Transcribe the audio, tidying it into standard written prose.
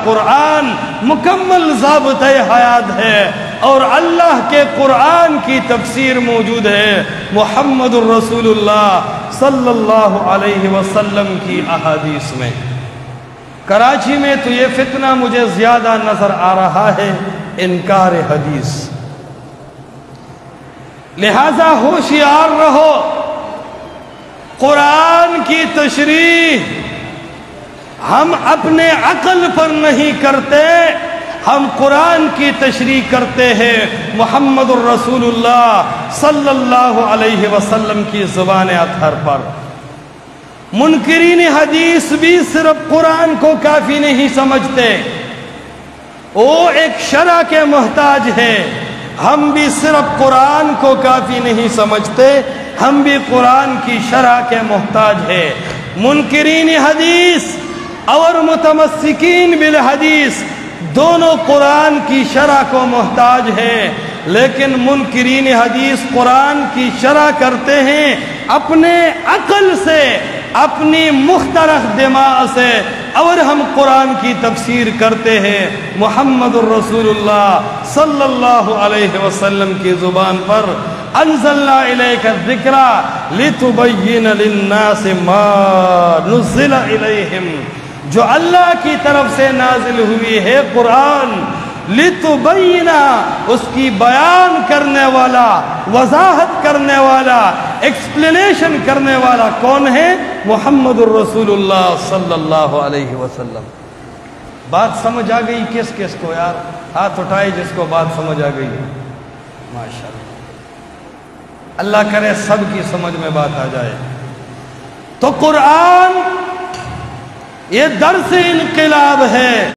قرآن مکمل ضابطۂ حیات ہے، اور اللہ کے قرآن کی تفسیر موجود ہے محمد الرسول اللہ صلی اللہ علیہ وسلم کی احادیث میں۔ کراچی میں تو یہ فتنہ مجھے زیادہ نظر آ رہا ہے، انکار حدیث۔ لہذا ہوشیار رہو، قرآن کی تشریح ہم اپنے عقل پر نہیں کرتے، ہم قرآن کی تشریح کرتے ہیں محمد الرسول اللہ صلی اللہ علیہ وسلم کی زبان اطہر پر۔ منکرین حدیث بھی صرف قرآن کو کافی نہیں سمجھتے، وہ ایک شرع کے محتاج ہے۔ ہم بھی صرف قرآن کو کافی نہیں سمجھتے، ہم بھی قرآن کی شرع کے محتاج ہیں۔ منکرین حدیث اور متمسکین بالحدیث دونوں قرآن کی شرع کو محتاج ہیں، لیکن منکرین حدیث قرآن کی شرع کرتے ہیں اپنے عقل سے، اپنی مخترق دماغ سے، اور ہم قرآن کی تفسیر کرتے ہیں محمد الرسول اللہ صلی اللہ علیہ وسلم کی زبان پر۔ انزلنا الیک الذکر لتبین للناس ما نزل الیہم، جو اللہ کی طرف سے نازل ہوئی ہے قرآن، لتبینا، اس کی بیان کرنے والا، وضاحت کرنے والا، ایکسپلینیشن کرنے والا کون ہے؟ محمد الرسول اللہ صلی اللہ علیہ وسلم۔ بات سمجھ آ گئی کس کس کو یار؟ ہاتھ اٹھائے جس کو بات سمجھ آ گئی۔ ماشاءاللہ، اللہ کرے سب کی سمجھ میں بات آ جائے۔ تو قرآن یہ درس انقلاب ہے۔